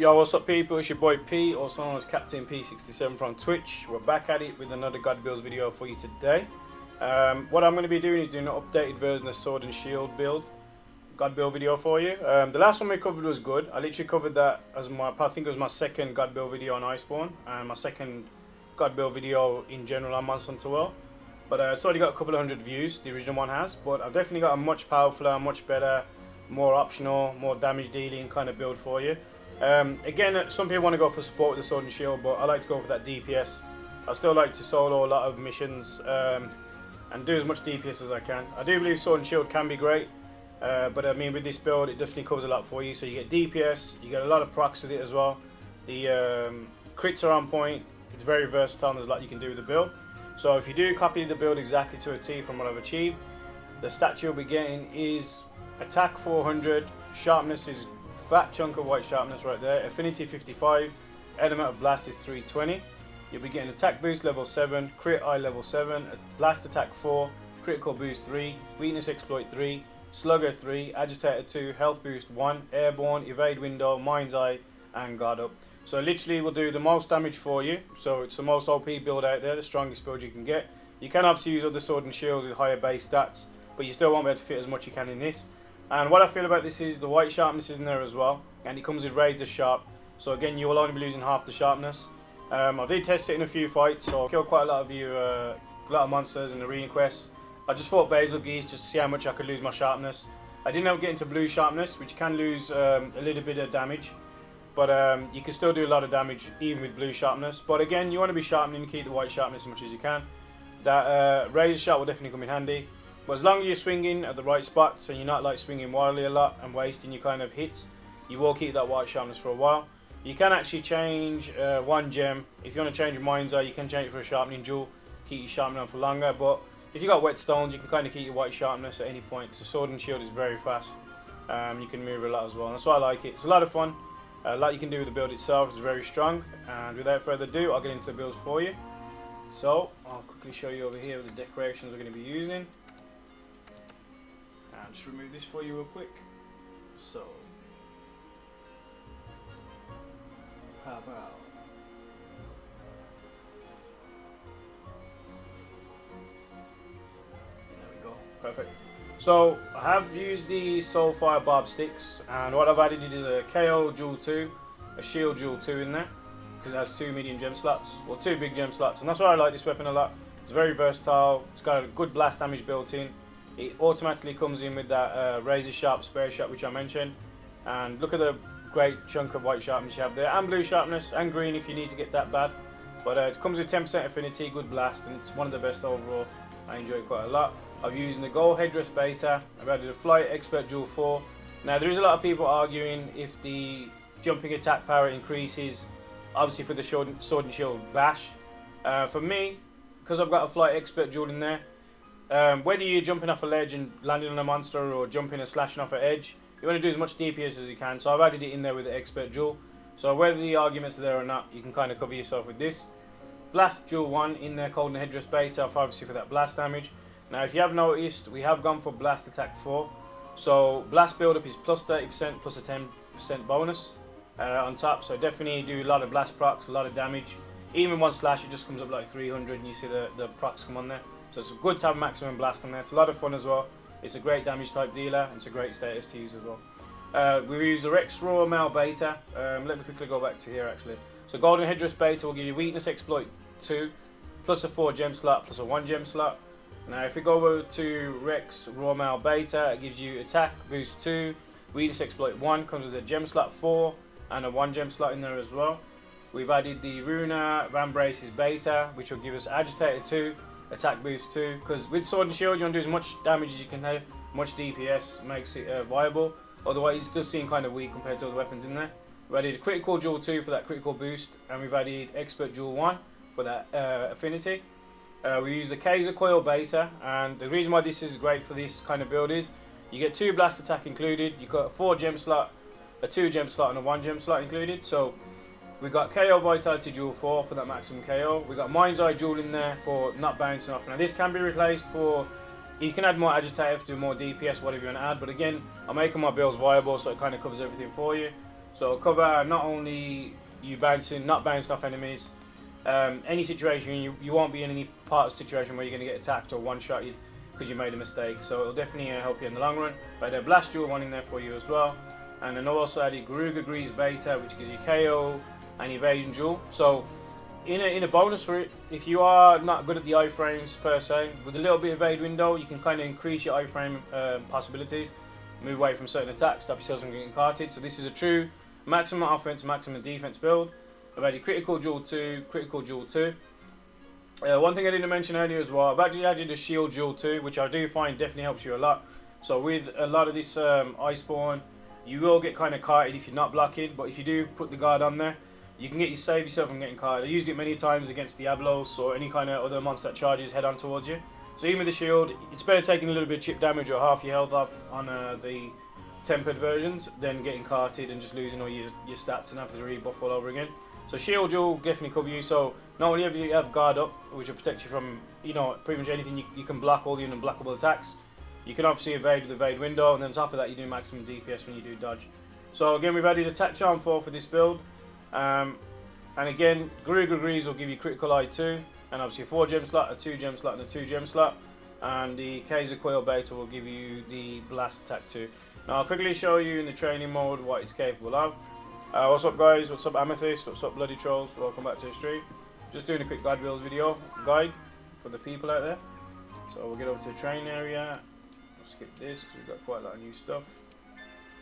Yo, what's up people, it's your boy P, also known as CaptainP67 from Twitch. We're back at it with another God builds video for you today. What I'm going to be doing is doing an updated version of Sword and Shield build, God build video for you. The last one we covered was good. I literally covered that as I think it was my second God build video on Iceborne, and my second God build video in general on Monster Hunter World. But it's already got a couple of hundred views, the original one has, but I've definitely got a much powerfuler, much better, more optional, more damage dealing kind of build for you. Again, some people want to go for support with the Sword and Shield, but I like to go for that DPS. I still like to solo a lot of missions and do as much DPS as I can. I do believe Sword and Shield can be great, but I mean with this build it definitely covers a lot for you. So you get DPS, you get a lot of procs with it as well. The crits are on point, it's very versatile and there's a lot you can do with the build. So if you do copy the build exactly to a T from what I've achieved, the stat you'll be getting is attack 400, sharpness is fat chunk of white sharpness right there, affinity 55, element of blast is 320. You'll be getting attack boost level 7, crit eye level 7, blast attack 4, critical boost 3, weakness exploit 3, slugger 3, agitator 2, health boost 1, airborne, evade window, mind's eye, and guard up. So literally will do the most damage for you. So it's the most OP build out there, the strongest build you can get. You can obviously use other sword and shields with higher base stats, but you still won't be able to fit as much you can in this. And what I feel about this is the white sharpness is in there as well, and it comes with razor sharp. So again, you will only be losing half the sharpness. I did test it in a few fights, so I killed quite a lot of a lot of monsters in arena quests. I just fought Basil Geese just to see how much I could lose my sharpness. I didn't ever get into blue sharpness, which can lose a little bit of damage, but you can still do a lot of damage even with blue sharpness. But again, you want to be sharpening, keep the white sharpness as much as you can. That razor sharp will definitely come in handy. But as long as you're swinging at the right spots and you're not like swinging wildly a lot and wasting your kind of hits, you will keep that white sharpness for a while. You can actually change one gem. If you want to change your mind's eye, you can change it for a sharpening jewel, keep your sharpening on for longer. But if you got whetstones, you can kind of keep your white sharpness at any point. So sword and shield is very fast. You can move a lot as well, and that's why I like it. It's a lot of fun. A lot you can do with the build itself. It's very strong. And without further ado, I'll get into the builds for you. So I'll quickly show you over here the decorations we're going to be using. And just remove this for you real quick. So, how about there we go, perfect. So I have used the Soulfire Barb sticks, and what I've added is a KO Jewel 2, a Shield Jewel 2 in there, because it has 2 medium gem slots, or 2 big gem slots, and that's why I like this weapon a lot. It's very versatile, it's got a good blast damage built in. It automatically comes in with that razor sharp spare shot which I mentioned, and look at the great chunk of white sharpness you have there, and blue sharpness, and green if you need to get that bad. But it comes with 10% affinity, good blast, and it's one of the best overall. I enjoy it quite a lot. I've used the gold headdress beta. I've added a flight expert jewel 4. Now there is a lot of people arguing if the jumping attack power increases, obviously for the sword and shield bash. For me, because I've got a flight expert jewel in there, whether you're jumping off a ledge and landing on a monster or jumping and slashing off an edge, you want to do as much DPS as you can. So I've added it in there with the expert jewel. So whether the arguments are there or not, you can kind of cover yourself with this. Blast jewel 1 in there, golden headdress beta, obviously for that blast damage. Now if you have noticed, we have gone for blast attack 4. So blast build up is plus 30% plus a 10% bonus on top. So definitely do a lot of blast procs, a lot of damage. Even one slash, it just comes up like 300 and you see the procs come on there. So it's good to have maximum blast on there. It's a lot of fun as well. It's a great damage type dealer, and it's a great status to use as well. We use the Rex Raw Mail Beta. Let me quickly go back to here actually. So Golden Headdress Beta will give you Weakness Exploit 2, plus a 4 gem slot, plus a 1 gem slot. Now if we go over to Rex Raw Mail Beta, it gives you Attack Boost 2, Weakness Exploit 1, comes with a gem slot 4, and a 1 gem slot in there as well. We've added the Runa Rambraces Beta, which will give us Agitator 2, Attack Boost 2, because with Sword and Shield you want to do as much damage as you can have, much DPS makes it viable, otherwise it does seem kind of weak compared to other weapons in there. We've added a Critical Jewel 2 for that critical boost, and we've added Expert Jewel 1 for that affinity. We use the Kaiser Coil Beta, and the reason why this is great for this kind of build is you get 2 blast attack included, you've got a 4 gem slot, a 2 gem slot and a 1 gem slot included. So we got KO Vitality Jewel 4 for that maximum KO. We got Mind's Eye Jewel in there for not bouncing off. Now this can be replaced for, you can add more agitator to do more DPS, whatever you want to add. But again, I'm making my builds viable, so it kind of covers everything for you. So So it'll cover not only you not bouncing off enemies, any situation, you won't be in any part of the situation where you're going to get attacked or one-shotted because you made a mistake. So it'll definitely help you in the long run. But a blast jewel one in there for you as well. And then also added Garuga Grease Beta, which gives you KO and evasion jewel. So in a bonus for it, if you are not good at the iframes per se, with a little bit of evade window, you can kind of increase your iframe possibilities, move away from certain attacks, stop yourself from getting carted. So this is a true maximum offense, maximum defense build. I've added critical jewel 2, critical jewel 2. One thing I didn't mention earlier as well, I've actually added a shield jewel 2, which I do find definitely helps you a lot. So with a lot of this Iceborne, you will get kind of carted if you're not blocking, but if you do put the guard on there, you can save yourself from getting carted. I used it many times against Diablos or any kind of other monster that charges head on towards you. So even with the shield, it's better taking a little bit of chip damage or half your health off on the tempered versions than getting carted and just losing all your stats and having to rebuff all over again. So shield jewel definitely cover you. So not only have you have guard up, which will protect you from pretty much anything, you can block all the unblockable attacks. You can obviously evade with the evade window, and then on top of that you do maximum DPS when you do dodge. So again, we've added attack charm 4 for this build. And again, Garuga Grease will give you critical eye 2, and obviously a 4 gem slot, a 2 gem slot, and a 2 gem slot. And the Kaiser Coil Beta will give you the blast attack 2. Now I'll quickly show you in the training mode what it's capable of. What's up guys, what's up Amethyst, what's up bloody trolls, welcome back to the stream. Just doing a quick guide builds video, guide for the people out there. So we'll get over to the training area. I'll skip this because we've got quite a lot of new stuff.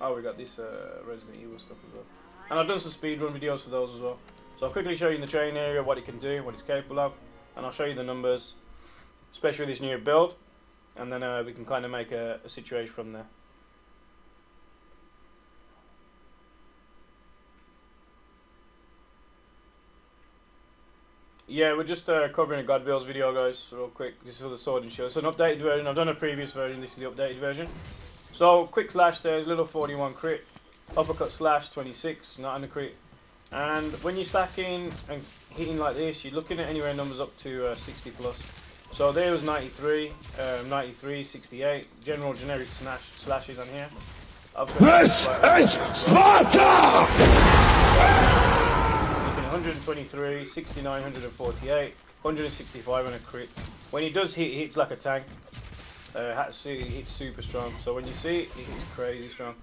Oh, we got this Resident Evil stuff as well. And I've done some speedrun videos for those as well. So I'll quickly show you in the training area what it can do, what it's capable of. And I'll show you the numbers, especially with this new build. And then we can kind of make a situation from there. Yeah, we're just covering a God Builds video, guys, real quick. This is for the Sword and Shield. It's an updated version. I've done a previous version. This is the updated version. So, quick slash there, little 41 crit. Uppercut slash 26, not on the crit. And when you're stacking and hitting like this, you're looking at anywhere numbers up to 60 plus. So there was 93, 93, 68. General generic slashes on here. This is Sparta! 123, 69, 148, 165 on a crit. When he does hit, he hits like a tank. He hits super strong. So when you see it, he hits crazy strong.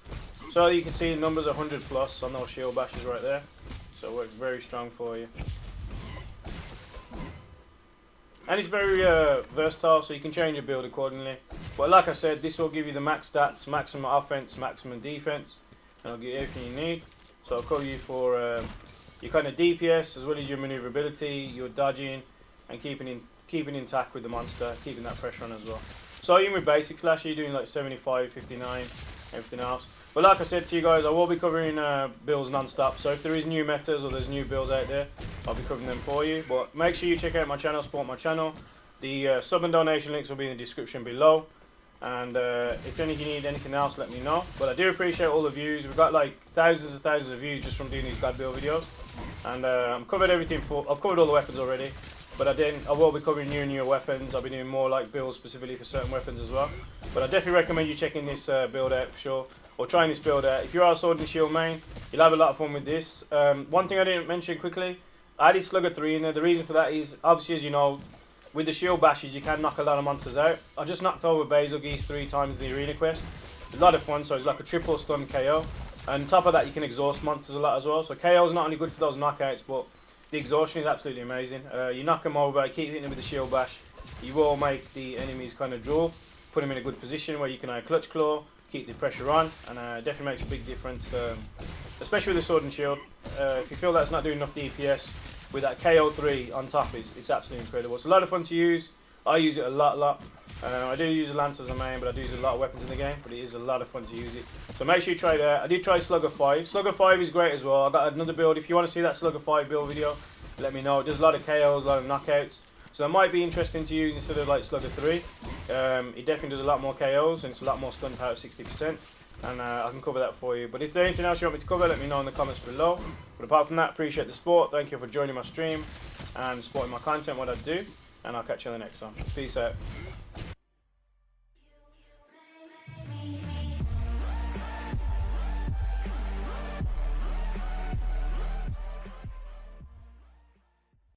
So you can see the numbers are 100 plus on those shield bashes right there. So it works very strong for you. And it's very versatile, so you can change your build accordingly. But like I said, this will give you the max stats, maximum offense, maximum defense, and it'll give you everything you need. So I'll cover you for your kind of DPS as well as your maneuverability, your dodging, and keeping intact with the monster, keeping that pressure on as well. So even with basic slash, you're doing like 75, 59, everything else. But like I said to you guys, I will be covering builds non-stop. So if there is new metas or there's new builds out there, I'll be covering them for you. But make sure you check out my channel, support my channel. The sub and donation links will be in the description below. And if you need anything else, let me know. But I do appreciate all the views. We've got like thousands and thousands of views just from doing these God build videos. And I've covered everything I've covered all the weapons already. But I will be covering newer weapons. I'll be doing more like builds specifically for certain weapons as well. But I definitely recommend you checking this build out for sure. Or trying this build out. If you are a Sword and Shield main, you'll have a lot of fun with this. One thing I didn't mention quickly, I added Slugger 3 in there. The reason for that is, obviously as you know, with the shield bashes you can knock a lot of monsters out. I just knocked over Basil Geese 3 times in the arena quest. It's a lot of fun, so it's like a triple stun KO. And on top of that you can exhaust monsters a lot as well. So KO is not only good for those knockouts, but the exhaustion is absolutely amazing. You knock them over, you keep hitting them with the shield bash. You will make the enemies kind of draw, put them in a good position where you can clutch claw, keep the pressure on, and definitely makes a big difference, especially with the Sword and Shield. If you feel that's not doing enough DPS, with that KO3 on top, it's absolutely incredible. It's a lot of fun to use. I use it a lot. I do use a lance as a main, but I do use a lot of weapons in the game, but it is a lot of fun to use it. So make sure you try that. I did try Slugger 5. Slugger 5 is great as well. I got another build. If you want to see that Slugger 5 build video, let me know. There's a lot of KOs, a lot of knockouts. So it might be interesting to use instead of like Slugger 3. It definitely does a lot more KOs and it's a lot more stun power at 60%. And I can cover that for you. But if there's anything else you want me to cover, let me know in the comments below. But apart from that, appreciate the support. Thank you for joining my stream and supporting my content, what I do. And I'll catch you on the next one. Peace out.